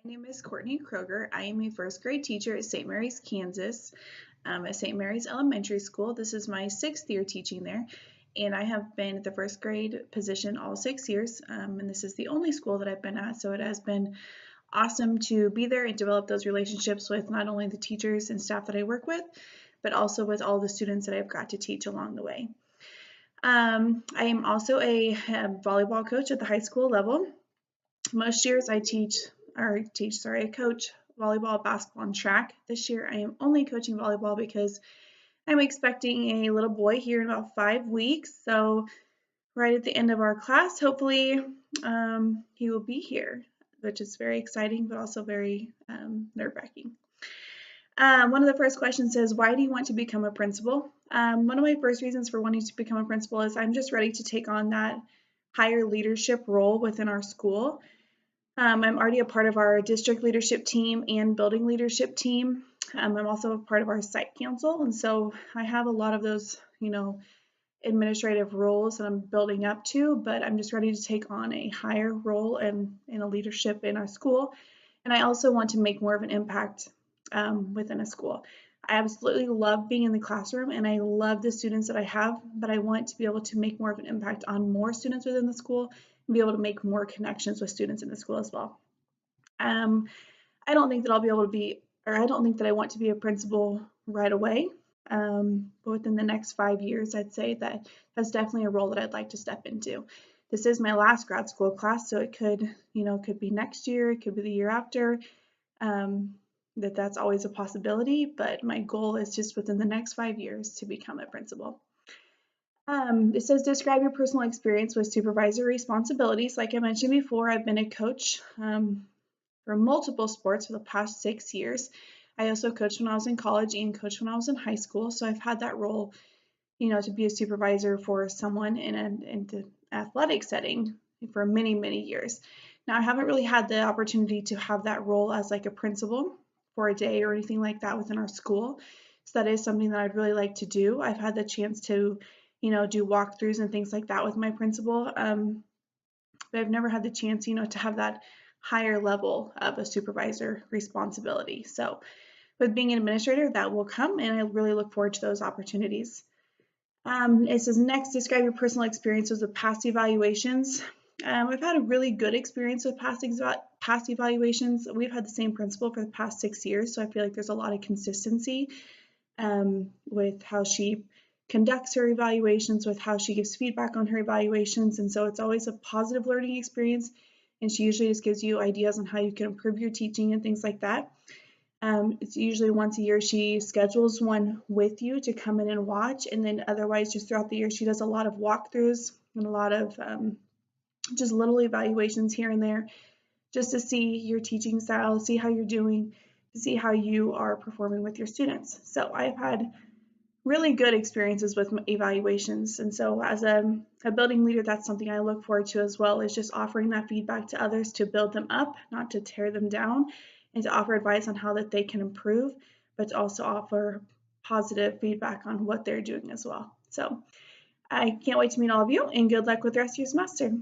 My name is Courtney Kroger. I am a first grade teacher at St. Mary's, Kansas, at St. Mary's Elementary School. This is my 6th year teaching there, and I have been at the first grade position all 6 years, and this is the only school that I've been at, so it has been awesome to be there and develop those relationships with not only the teachers and staff that I work with, but also with all the students that I've got to teach along the way. I am also a volleyball coach at the high school level. Most years I coach volleyball, basketball, and track. This year I am only coaching volleyball because I'm expecting a little boy here in about 5 weeks. So right at the end of our class, hopefully he will be here, which is very exciting, but also very nerve-wracking. One of the first questions says, why do you want to become a principal? One of my first reasons for wanting to become a principal is I'm just ready to take on that higher leadership role within our school. I'm already a part of our district leadership team and building leadership team. I'm also a part of our site council, and so I have a lot of those, administrative roles that I'm building up to, but I'm just ready to take on a higher role and in a leadership in our school. And I also want to make more of an impact within a school. I absolutely love being in the classroom and I love the students that I have, but I want to be able to make more of an impact on more students within the school and be able to make more connections with students in the school as well. I don't think that I'll be able to be, or I don't think that I want to be a principal right away. But within the next 5 years, I'd say that that's definitely a role that I'd like to step into. This is my last grad school class, so it could be next year, it could be the year after. That's always a possibility, but my goal is just within the next 5 years to become a principal. It says describe your personal experience with supervisory responsibilities. Like I mentioned before, I've been a coach for multiple sports for the past 6 years. I also coached when I was in college and coached when I was in high school, so I've had that role, to be a supervisor for someone in an athletic setting for many, many years. Now, I haven't really had the opportunity to have that role as like a principal for a day or anything like that within our school. So that is something that I'd really like to do. I've had the chance to, do walkthroughs and things like that with my principal, but I've never had the chance, to have that higher level of a supervisor responsibility. So with being an administrator, that will come, and I really look forward to those opportunities. It says next, describe your personal experiences with past evaluations. I've had a really good experience with past evaluations. We've had the same principal for the past 6 years, so I feel like there's a lot of consistency with how she conducts her evaluations, with how she gives feedback on her evaluations, and so it's always a positive learning experience, and she usually just gives you ideas on how you can improve your teaching and things like that. It's usually once a year she schedules one with you to come in and watch, and then otherwise just throughout the year she does a lot of walkthroughs and a lot of just little evaluations here and there just to see your teaching style, see how you're doing, to see how you are performing with your students. So I've had really good experiences with evaluations, and so as a building leader, that's something I look forward to as well, is just offering that feedback to others to build them up, not to tear them down, and to offer advice on how that they can improve, but to also offer positive feedback on what they're doing as well. So I can't wait to meet all of you, and good luck with the rest of your semester.